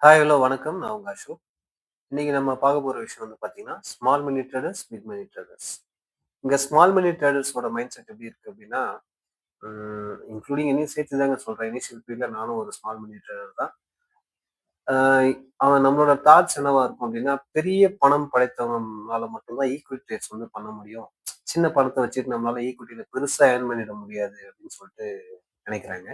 Hi, hello, வணக்கம். நான் உங்க அசோக். இன்னைக்கு நம்ம பார்க்க போற விஷயம் வந்து பார்த்தீங்கன்னா, small money traders, big money traders. இங்க ஸ்மால் மனி ட்ரேடர்ஸோட மைண்ட் செட் எப்படி இருக்கு அப்படின்னா, இன்க்ளூடிங் என்னையும் சேர்த்து தாங்க சொல்றேன். இனிஷியல் பீரியட்ல நானும் ஒரு ஸ்மால் மனி ட்ரேடர் தான். அ அவன் நம்மளோட தாட்ஸ் என்னவா இருக்கும் அப்படின்னா, பெரிய பணம் படைத்தவங்கனால மட்டும் தான் ஈக்விட்டி ட்ரேட்ஸ் வந்து பண்ண முடியும். சின்ன பணத்த வச்சுட்டு நம்மளால ஈக்விட்டில பெருசா ஏர்ன் பண்ணிட முடியாது அப்படின்னு சொல்லிட்டு நினைக்கிறாங்க.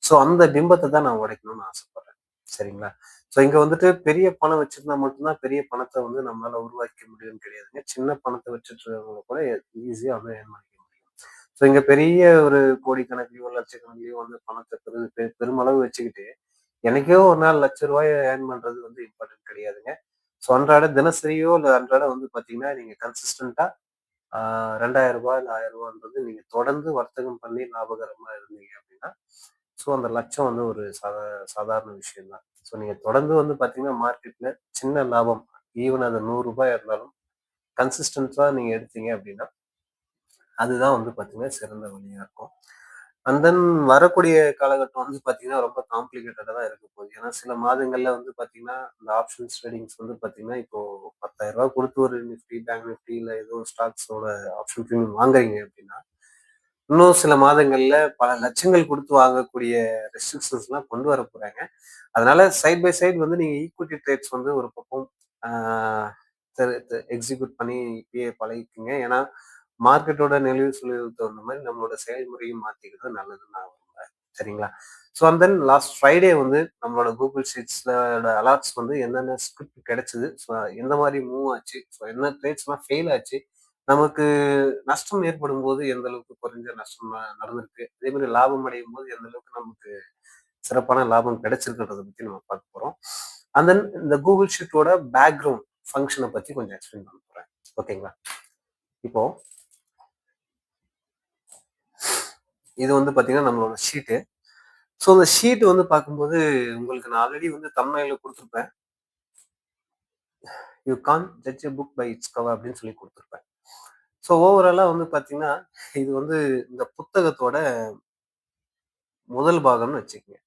ஸோ அந்த பிம்பத்த தான் நான் உடைக்கணும்னு ஆசைப்படுறேன். சரிங்களா? ஸோ இங்க வந்துட்டு பெரிய பணம் வச்சிருந்தா மட்டும் தான் பெரிய பணத்த வந்து நம்மளால உருவாக்க முடியும்னு கிடையாதுங்க. சின்ன பணத்த வச்சுட்டு இருக்கவங்க கூட ஈஸியா வந்து ஏர்ன் பண்ணிக்க முடியும். ஸோ இங்க பெரிய ஒரு கோடிக்கணக்கிலயோ, லட்சக்கணக்கிலயோ வந்து பணத்த பெருமளவு வச்சுக்கிட்டு, என்னைக்கோ ஒரு நாள் ரூ. 1,00,000 ஏர்ன் பண்றது வந்து இம்பார்ட்டன்ட் கிடையாதுங்க. ஸோ அன்றாட தினசரியோ இல்ல அன்றாட வந்து பார்த்தீங்கன்னா, நீங்க கன்சிஸ்டன்ட்டா ரூ. 2,000 இல்ல ரூ. 1,000 நீங்க தொடர்ந்து வர்த்தகம் பண்ணி லாபகரமா இருந்தீங்க அப்படின்னா, ஸோ அந்த லட்சம் வந்து ஒரு சாதாரண விஷயம் தான். ஸோ நீங்க தொடர்ந்து வந்து பார்த்தீங்கன்னா, மார்க்கெட்ல சின்ன லாபம் ஈவன் அது ரூ. 100 இருந்தாலும் கன்சிஸ்டன்ஸா நீங்க எடுத்தீங்க அப்படின்னா, அதுதான் வந்து பார்த்தீங்கன்னா, சிறந்த வழியா இருக்கும். அண்ட் தென் வரக்கூடிய காலகட்டம் வந்து பார்த்தீங்கன்னா, ரொம்ப காம்ப்ளிகேட்டடா தான் இருக்க போகுது. ஏன்னா சில மாதங்கள்ல வந்து பார்த்தீங்கன்னா, இந்த ஆப்ஷன்ஸ் ட்ரேடிங்ஸ் வந்து பார்த்தீங்கன்னா, இப்போ ரூ. 10,000 குடுத்து ஒரு நிஃப்டி, பேங்க் நிஃப்டி இல்ல ஏதோ ஸ்டாக்ஸோட ஆப்ஷன் பிரீமியம் வாங்குறீங்க அப்படின்னா, இன்னும் சில மாதங்கள்ல பல லட்சங்கள் குடுத்து வாங்கக்கூடிய ரெஸ்ட்ரிக்ஷன்ஸ்லாம் கொண்டு வர போறாங்க. அதனால சைட் பை சைட் வந்து நீங்க ஈக்விட்டி ட்ரேட்ஸ் வந்து ஒரு பக்கம் ஆ எக்ஸிக்யூட் பண்ணி இப்பயே பழகிக்கங்க. ஏன்னா, மார்க்கெட்டோட நெளிவு சுழிவுக்கு தகுந்த மாரி நம்மளோட செயல்முறையும் மாத்திக்கிறது நல்லதுன்னு நான் விரும்புறேன். சரிங்களா? So and then last Friday வந்து நம்மளோட கூகுள் ஷீட்ஸ்லோட அலர்ட்ஸ் வந்து என்னென்ன ஸ்கிரிப்ட் கிடைச்சது. ஸோ எந்த மாரி மூவ் ஆச்சு. ஸோ என்ன ட்ரேட்ஸ்லாம் ஃபெயில் ஆச்சு. நமக்கு நஷ்டம் ஏற்படும்போது எந்த அளவுக்கு குறைஞ்ச நஷ்டம் நடந்திருக்கு. அதே மாரி லாபம் அடையும்போது எந்த அளவுக்கு நமக்கு சிறப்பான லாபம் கிடைச்சிருக்குன்றத பத்தி நம்ம பார்க்க போறோம். அண்ட் தென் இந்த கூகுள் ஷீட்டோட பேக்கிரவுண்ட் ஃபங்ஷன பத்தி கொஞ்சம் எக்ஸ்பிளைன் பண்ண போறேன். ஓகேங்களா? இப்போ இது வந்து பார்த்தீங்கன்னா, நம்மளோட ஷீட்டு. ஸோ அந்த ஷீட் வந்து பார்க்கும்போது உங்களுக்கு நான் ஆல்ரெடி வந்து தம்ப்நெயில்ல குடுத்துருப்பேன். "You can't judge a book by its cover" அப்படின்னு சொல்லி குடுத்துருப்பேன். ஸோ ஓவராலா வந்து பார்த்தீங்கன்னா, இது வந்து இந்த புத்தகத்தோட முதல் பாகம்னு வச்சுக்கங்க.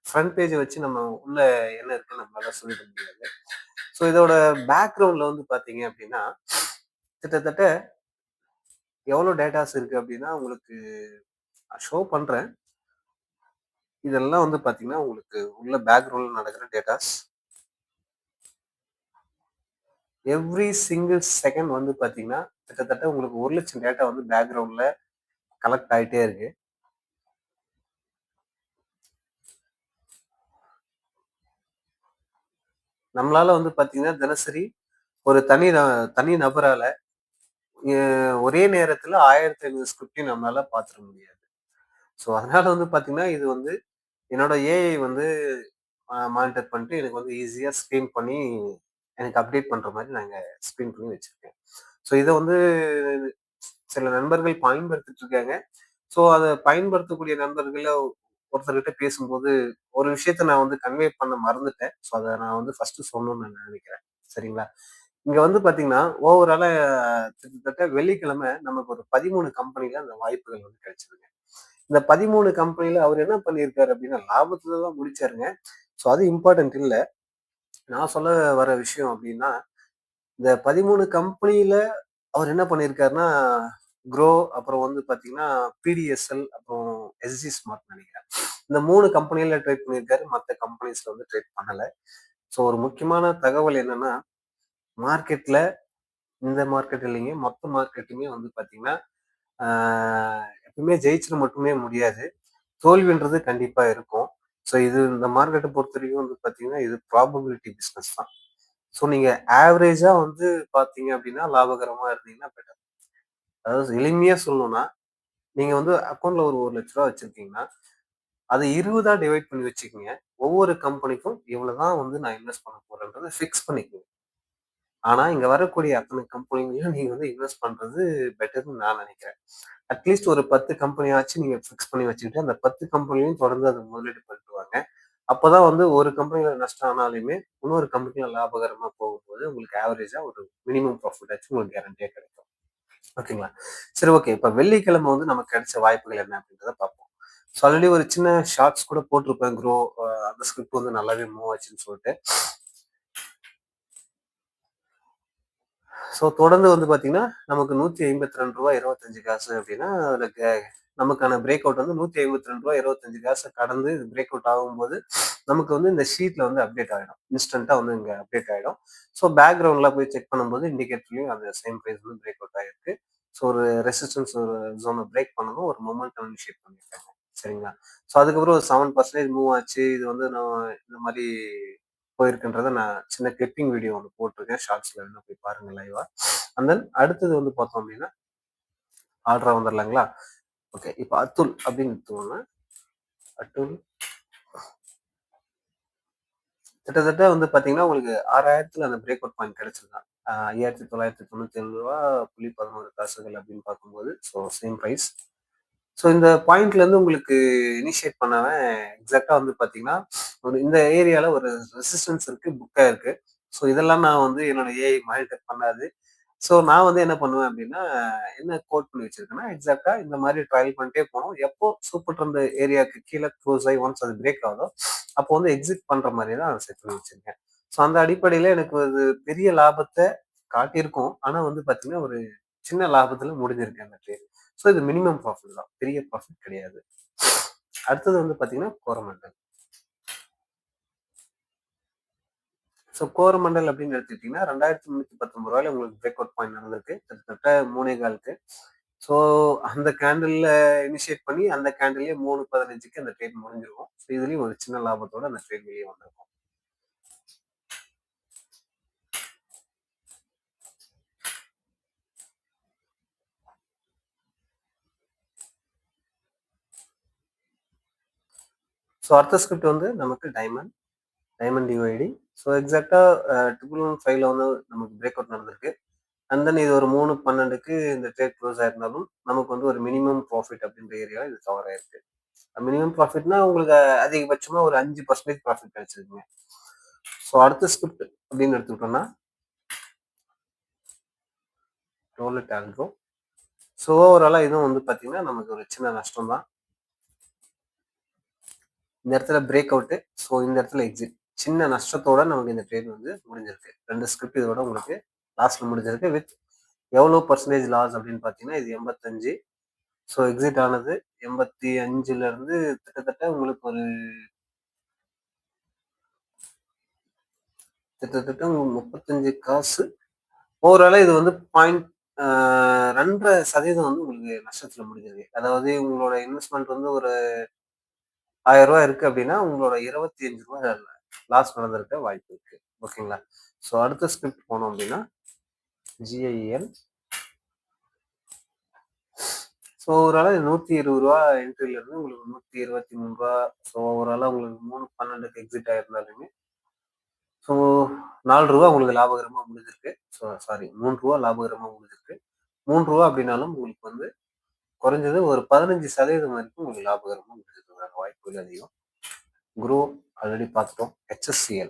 ஃப்ரண்ட் பேஜ வச்சு நம்ம உள்ள என்ன இருக்குன்னு நம்மளால சொல்லிட முடியாது. ஸோ இதோட பேக்கிரவுண்ட்ல வந்து பார்த்தீங்க அப்படின்னா, கிட்டத்தட்ட எவ்வளோ டேட்டாஸ் இருக்கு அப்படின்னா, உங்களுக்கு நான் ஷோ பண்றேன். இதெல்லாம் வந்து பார்த்தீங்கன்னா, உங்களுக்கு உள்ள பேக்கிரவுண்ட்ல நடக்கிற டேட்டாஸ். எவ்ரி சிங்கிள் செகண்ட் வந்து பார்த்தீங்கன்னா, கிட்டத்தட்ட உங்களுக்கு 1,00,000 டேட்டா வந்து பேக்கிரவுண்ட்ல கலெக்ட் ஆயிட்டே இருக்கு. நம்மளால வந்து பார்த்தீங்கன்னா, தினசரி ஒரு தனி நபரால எ ஒரே நேரத்துல 1,500 ஸ்கிரிப்டையும் நம்மளால பார்த்துற முடியாது. ஸோ அதனால வந்து பார்த்தீங்கன்னா, இது வந்து என்னோட ஏஐ வந்து மானிட்டர் பண்ணிட்டு எனக்கு வந்து ஈஸியா ஸ்க்ரீன் பண்ணி எனக்கு அப்டேட் பண்ற மாரி நாங்க ஸ்க்ரீன் பண்ணி வச்சிருக்கேன். ஸோ இத வந்து சில நண்பர்கள் பயன்படுத்திட்டு இருக்காங்க. ஸோ அத பயன்படுத்தக்கூடிய நண்பர்கள்ல ஒருத்தர்கிட்ட பேசும்போது, ஒரு விஷயத்த நான் வந்து கன்வே பண்ண மறந்துட்டேன். ஸோ அத நான் வந்து ஃபர்ஸ்ட்டு சொல்லணும்னு நான் நினைக்கிறேன். சரிங்களா? இங்க வந்து பார்த்தீங்கன்னா, ஓவராலா கிட்டத்தட்ட வெள்ளிக்கிழமை நமக்கு ஒரு 13 கம்பெனில அந்த வாய்ப்புகள் வந்து கிடைச்சதுங்க. இந்த 13 கம்பெனில அவர் என்ன பண்ணியிருக்காரு அப்டின்னா, லாபத்துல தான் முடிச்சாருங்க. ஸோ அது இம்பார்ட்டன்ட் இல்ல. நான் சொல்ல வர விஷயம் அப்டின்னா, இந்த 13 கம்பெனில அவர் என்ன பண்ணியிருக்காருன்னா, குரோ அப்புறம் வந்து பார்த்தீங்கன்னா, பிடிஎஸ்எல் அப்புறம் எஸ்ஜி ஸ்மார்ட் நெனைக்கிறேன். இந்த 3 கம்பெனில ட்ரேட் பண்ணியிருக்காரு. மத்த கம்பெனிஸ்ல வந்து ட்ரேட் பண்ணல. ஸோ ஒரு முக்கியமான தகவல் என்னன்னா, மார்க்கெட்ல இந்த மார்க்கெட் இல்லைங்க. மொத்த மார்க்கெட்டுமே வந்து பார்த்தீங்கன்னா, ஆ எப்பவுமே ஜெயிச்சுட மட்டுமே முடியாது. தோல்வின்றது கண்டிப்பா இருக்கும். ஸோ இது இந்த மார்க்கெட்ட பொறுத்தவரைக்கும் வந்து பார்த்தீங்கன்னா, இது ப்ராபபிலிட்டி பிசினஸ் தான். ஸோ நீங்க ஆவரேஜா வந்து பார்த்தீங்க அப்டின்னா, லாபகரமா இருந்தீங்கன்னா பெட்டர். அதாவது எளிமையா சொல்லணும்னா, நீங்க வந்து அக்கவுண்ட்ல ஒரு ரூ. 1,00,000 வச்சிருக்கீங்கன்னா, அத 20ஆ டிவைட் பண்ணி வச்சுக்கங்க. ஒவ்வொரு கம்பெனிக்கும் இவ்வளவு தான் வந்து நான் இன்வெஸ்ட் பண்ண போறேன்றத ஃபிக்ஸ் பண்ணிக்கங்க. ஆனா, இங்க வரக்கூடிய அத்தனை கம்பெனிலயும் நீங்க வந்து இன்வெஸ்ட் பண்றது பெட்டர்ன்னு நான் நினைக்கிறேன். அட்லீஸ்ட் ஒரு 10 கம்பெனியாச்சும் நீங்க ஃபிக்ஸ் பண்ணி வச்சுக்கிட்டு, அந்த 10 கம்பெனிலயும் தொடர்ந்து அத முதலீடு பண்ணிட்டு வாங்க. அப்பதான் வந்து ஒரு கம்பெனில நஷ்டம் ஆனாலுமே, இன்னொரு கம்பெனில லாபகரமா போகும்போது, உங்களுக்கு ஆவரேஜா ஒரு மினிமம் ப்ராஃபிட் ஆச்சும் உங்களுக்கு கேரண்டியா கிடைக்கும். ஓகேங்களா? சரி, ஓகே. இப்ப வெள்ளிக்கிழமை வந்து நமக்கு கிடைச்ச வாய்ப்புகள் என்ன அப்படின்றத பார்ப்போம். ஸோ ஆல்ரெடி ஒரு சின்ன ஷார்ட்ஸ் கூட போட்டிருப்பேன் க்ரோ. அந்த ஸ்கிரிப்ட் வந்து நல்லாவே மூவ் ஆச்சுன்னு சொல்லிட்டு. ஸோ தொடர்ந்து வந்து பார்த்தீங்கன்னா, நமக்கு ரூ. 152.25 அப்படின்னா, அதுல நமக்கான பிரேக் அவுட் வந்து ரூ. 152.25 கடந்து பிரேக் அவுட் ஆகும்போது, நமக்கு வந்து இந்த ஷீட்ல வந்து அப்டேட் ஆயிடும். இன்ஸ்டன்ட்டா வந்து இங்க அப்டேட் ஆயிடும். ஸோ பேக்கிரவுண்ட்ல போய் செக் பண்ணும்போது இண்டிகேட்டர்லயும் அந்த சேம் பிரைஸ் வந்து பிரேக் அவுட் ஆயிருக்கு. ஸோ ஒரு ரெசிஸ்டன்ஸ் ஒரு ஜோன பிரேக் பண்ணதும் ஒரு மொமெண்டம் இனிஷியேட் பண்ணியிருக்காங்க. சரிங்களா? ஸோ அதுக்கப்புறம் ஒரு 7% மூவ் ஆச்சு. இது வந்து நான் இந்த மாரி போயிருக்குன்றத நான் சின்ன கிளிப்பிங் வீடியோ ஒண்ணு போட்டிருக்கேன். ஷார்ட்ஸ்ல வேணா போய் பாருங்க லைவா. அண்ட் தென் அடுத்தது வந்து பார்த்தோம் அப்படின்னா, ஆர்டரா வந்துரலாங்களா? ஓகே. இப்ப அதுல் அப்படின்னு எடுத்துக்கோங்க. அதுல் கிட்டத்தட்ட வந்து பார்த்தீங்கன்னா, உங்களுக்கு 6,000த்துல அந்த பிரேக் அவுட் பாயிண்ட் கிடைச்சிருக்காம். ரூ. 5,997.11 அப்படின்னு பார்க்கும்போது, ஸோ சேம் பிரைஸ். ஸோ இந்த பாயிண்ட்லேருந்து உங்களுக்கு இனிஷியேட் பண்ணவன் எக்ஸாக்ட்டா வந்து பார்த்தீங்கன்னா, ஒரு இந்த ஏரியால ஒரு ரெசிஸ்டன்ஸ் இருக்கு, புக் ஆயிருக்கு. ஸோ இதெல்லாம் நான் வந்து என்னோட ஏஐ மானிட்டர் பண்ணாது. ஸோ நான் வந்து என்ன பண்ணுவேன் அப்படின்னா, என்ன கோட் பண்ணி வச்சிருக்கேன்னா, எக்ஸாக்ட்டா இந்த மாரி ட்ரையல் பண்ணிட்டே போணும். எப்போ சூப்பர் ட்ரெண்ட் ஏரியாக்கு கீழ க்ளோஸ் ஆயி ஒன்ஸ் அது பிரேக் ஆகுதோ, அப்போ வந்து எக்ஸிட் பண்ற மாரி தான் செட் பண்ணி வச்சிருக்கேன். ஸோ அந்த அடிப்படையில எனக்கு ஒரு பெரிய லாபத்த காட்டியிருக்கும். ஆனா வந்து பார்த்தீங்கன்னா, ஒரு சின்ன லாபத்துல முடிஞ்சிருக்கு அந்த ட்ரேட். ஸோ இது மினிமம் ப்ராஃபிட் தான். பெரிய ப்ராஃபிட் கிடையாது. அடுத்தது வந்து பார்த்தீங்கன்னா, கோரமண்டல். ஸோ கோரமண்டல் அப்படின்னு எடுத்துக்கிட்டீங்கன்னா, ரூ. 2,319 உங்களுக்கு பிரேக் அவுட் பாயிண்ட் நடந்திருக்கு. கிட்டத்தட்ட 3.15க்கு. ஸோ அந்த கேண்டில்ல இனிஷியேட் பண்ணி, அந்த கேண்டில்லயே 3:15க்கு அந்த ட்ரேட் முடிஞ்சிருக்கும். ஸோ இதுலயும் ஒரு சின்ன லாபத்தோட அந்த ட்ரேட் வெளிய வந்திருக்கும். ஸோ அடுத்த ஸ்கிரிப்ட் வந்து நமக்கு டைமண்ட் டிஒய்டி. ஸோ எக்ஸாக்ட்டா 1115ல வந்து நமக்கு பிரேக் அவுட் நடந்திருக்கு. அண்ட் தென் இது ஒரு 3:12க்கு இந்த ட்ரேட் க்ளோஸ் ஆயிருந்தாலும், நமக்கு வந்து ஒரு மினிமம் ப்ராஃபிட் அப்படின்ற ஏரியால இது கவர் ஆயிருக்கு. மினிமம் ப்ராஃபிட்னா உங்களுக்கு அதிகபட்சமா ஒரு 5% ப்ராஃபிட் கிடைச்சிருக்குங்க. ஸோ அடுத்த ஸ்கிரிப்ட் அப்படின்னு எடுத்துக்கிட்டோம்னா, ரோலட் ஆல்கோ. ஸோ ஓவராலா இதுவும் வந்து பார்த்தீங்கன்னா, நமக்கு ஒரு சின்ன நஷ்டம் தான். இந்த இடத்துல பிரேக் அவுட்டு. ஸோ இந்த இடத்துல எக்ஸிட். சின்ன நஷ்டத்தோட நமக்கு இந்த ட்ரேட் வந்து முடிஞ்சிருக்கு. 2 ஸ்கிரிப்ட் இதோட உங்களுக்கு லாஸ்ட்ல முடிஞ்சிருக்கு. வித் எவ்வளோ பெர்சன்டேஜ் லாஸ் அப்படின்னு பார்த்தீங்கன்னா, இது 85. ஸோ எக்ஸிட் ஆனது 85ல இருந்து கிட்டத்தட்ட உங்களுக்கு ஒரு கிட்டத்தட்ட 35 காசு. ஓவராலா இது வந்து பாயிண்ட் 2.5% வந்து உங்களுக்கு நஷ்டத்துல முடிஞ்சிருக்கு. அதாவது உங்களோட இன்வெஸ்ட்மெண்ட் வந்து ஒரு ரூ. 1000 இருக்கு அப்படின்னா, உங்களோட ரூ. 25 லாஸ் நடந்திருக்க வாய்ப்பு இருக்கு. ஓகேங்களா? ஸோ அடுத்த ஸ்கிரிப்ட் போனோம் அப்படின்னா, ஜிஐஎல். ஸோ ஓவராலா ரூ. 120 என்ட்ரில இருந்து உங்களுக்கு ரூ. 123. ஸோ ஓவராலா உங்களுக்கு 3:12க்கு எக்ஸிட் ஆயிருந்தாலுமே, ஸோ ரூ. 4 உங்களுக்கு லாபகரமா முடிஞ்சிருக்கு. ஸோ சாரி ரூ. 3 லாபகரமா முடிஞ்சிருக்கு. ரூ. 3 அப்படின்னாலும் உங்களுக்கு வந்து குறைஞ்சது ஒரு 15% வரைக்கும் உங்களுக்கு லாபகரமா முடிஞ்சிருக்கிறதுக்கான வாய்ப்புகள் அதிகம். குரோ ஆல்ரெடி பார்த்துட்டோம். HSCL.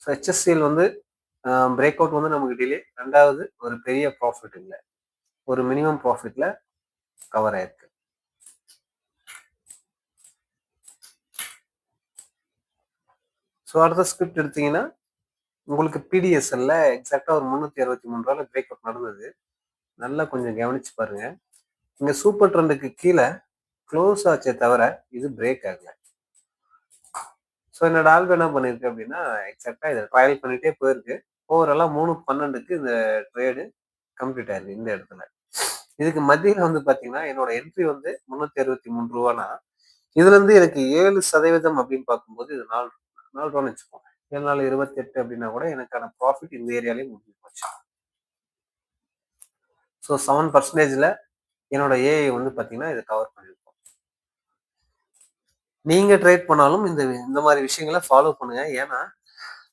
ஸோ HSCL வந்து பிரேக் அவுட் வந்து நமக்கு டிலே. 2வது ஒரு பெரிய ப்ராஃபிட் இல்ல. ஒரு மினிமம் ப்ராஃபிட்ல கவர் ஆயிருக்கு. ஸோ அடுத்த ஸ்கிரிப்ட் எடுத்தீங்கன்னா, உங்களுக்கு பிடிஎஸ்எல்ல எக்ஸாக்ட்டா ஒரு ரூ. 363 பிரேக் அவுட் நடந்தது. நல்லா கொஞ்சம் கவனிச்சு பாருங்க. இங்க சூப்பர் ட்ரெண்டுக்கு கீழ க்ளோஸ் ஆச்சே தவிர, இது பிரேக் ஆகல. ஸோ என்னோட ஆல்கோ என்ன பண்ணிருக்கு அப்படின்னா, எக்ஸாக்ட்டா இத ட்ரையல் பண்ணிட்டே போயிருக்கு. ஓவராலா 3:12க்கு இந்த ட்ரேடு கம்ப்ளீட் ஆயிருக்கு இந்த இடத்துல. இதுக்கு மத்தியில வந்து பார்த்தீங்கன்னா, என்னோட என்ட்ரி வந்து ரூ. 363னா, இதுலருந்து எனக்கு 7% அப்படின்னு பார்க்கும்போது இது 4 ரூவான்னு வச்சுக்கோங்க. 7 4 28 அப்படின்னா கூட எனக்கான ப்ராஃபிட் இந்த ஏரியாலயே முடிஞ்சு போச்சு. ஸோ 7%ல என்னோட ஏஐ வந்து பார்த்தீங்கன்னா, இத கவர் பண்ணிருக்கும். நீங்க ட்ரேட் பண்ணாலும் இந்த இந்த மாரி விஷயங்கள ஃபாலோ பண்ணுங்க. ஏன்னா,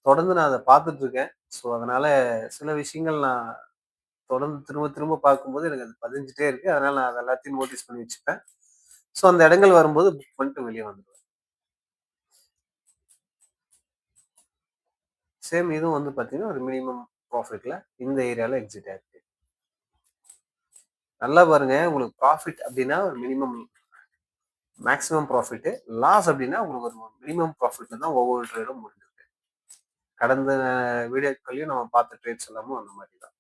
தொடர்ந்து நான் அத பார்த்துட்டு இருக்கேன். ஸோ அதனால சில விஷயங்கள் நான் தொடர்ந்து திரும்ப திரும்ப பார்க்கும்போது எனக்கு அது பதிஞ்சுட்டே இருக்கு. அதனால நான் அத எல்லாத்தையும் நோட்டீஸ் பண்ணி வச்சுப்பேன். ஸோ அந்த இடங்கள் வரும்போது புக் பண்ணிட்டு வெளிய வந்துருவேன். சேம் இதுவும் வந்து பார்த்தீங்கன்னா, ஒரு மினிமம் ப்ராஃபிட்ல இந்த ஏரியால எக்ஸிட் ஆயிருக்கு. நல்லா பாருங்க. உங்களுக்கு ப்ராஃபிட் அப்படின்னா ஒரு மினிமம் மேக்ஸிமம் ப்ராஃபிட், லாஸ் அப்படின்னா உங்களுக்கு ஒரு மினிமம் ப்ராஃபிட்ல தான் ஒவ்வொரு ட்ரேடும் முடிஞ்சிருக்கு. கடந்த வீடியோக்கள்லயும் நம்ம பார்த்த ட்ரேட்ஸ் எல்லாமும் அந்த மாதிரி தான்.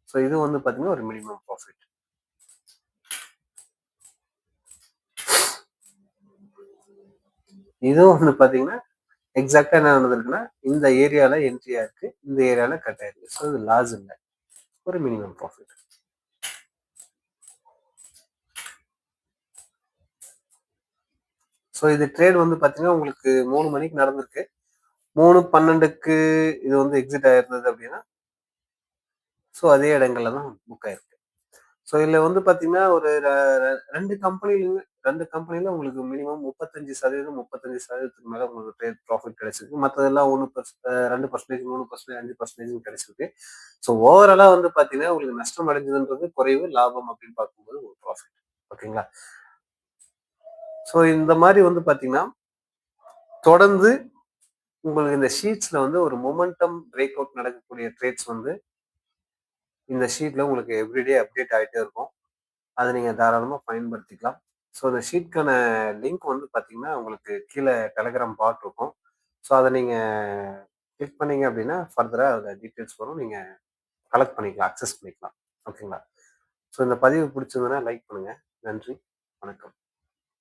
ஸோ இது வந்து பார்த்தீங்கன்னா ஒரு மினிமம் ப்ராஃபிட். இதுவும் வந்து பார்த்தீங்கன்னா எக்ஸாக்டா என்ன நடந்திருக்குன்னா, இந்த ஏரியால என்ட்ரி ஆயிருக்கு, இந்த ஏரியால கட் ஆயிருக்கு. ஸோ இது லாஸ் இல்ல, ஒரு மினிமம் ப்ராஃபிட். ஸோ இது ட்ரேட் வந்து பார்த்தீங்கன்னா உங்களுக்கு 3 மணிக்கு நடந்திருக்கு. 3:12க்கு இது வந்து எக்ஸிட் ஆயிருந்தது அப்படின்னா, ஸோ அதே இடங்கள்ல தான் புக் ஆயிருக்கு. ஸோ இதுல வந்து பார்த்தீங்கன்னா ஒரு 2 கம்பெனில உங்களுக்கு மினிமம் 35%, 35%க்கு மேல உங்களுக்கு ட்ரேட் ப்ராஃபிட் கிடைச்சிருக்கு. மத்ததெல்லாம் 2%, 3%, 5% கிடைச்சிருக்கு. ஸோ ஓவராலா வந்து பார்த்தீங்கன்னா உங்களுக்கு நஷ்டம் அடைஞ்சதுன்றது குறைவு, லாபம் அப்படின்னு பார்க்கும்போது ஒரு ப்ராஃபிட். ஓகேங்களா? ஸோ இந்த மாதிரி வந்து பார்த்தீங்கன்னா, தொடர்ந்து உங்களுக்கு இந்த ஷீட்ஸ்ல வந்து ஒரு மொமெண்டம் பிரேக் அவுட் நடக்கக்கூடிய ட்ரேட்ஸ் வந்து இந்த ஷீட்ல உங்களுக்கு எவ்ரிடே அப்டேட் ஆயிட்டே இருக்கும். அத நீங்க தாராளமா பயன்படுத்திக்கலாம். ஸோ இந்த ஷீட்க்கான லிங்க் வந்து பார்த்தீங்கன்னா, உங்களுக்கு கீழ டெலகிராம் பாட் இருக்கும். ஸோ அத நீங்க கிளிக் பண்ணீங்க அப்படின்னா, ஃபர்தரா அதுல டீட்டெயில்ஸ் வரும். நீங்க கலெக்ட் பண்ணிக்கலாம், அக்சஸ் பண்ணிக்கலாம். ஓகேங்களா? ஸோ இந்த பதிவு பிடிச்சிருந்ததுன்னா லைக் பண்ணுங்க. நன்றி. வணக்கம்.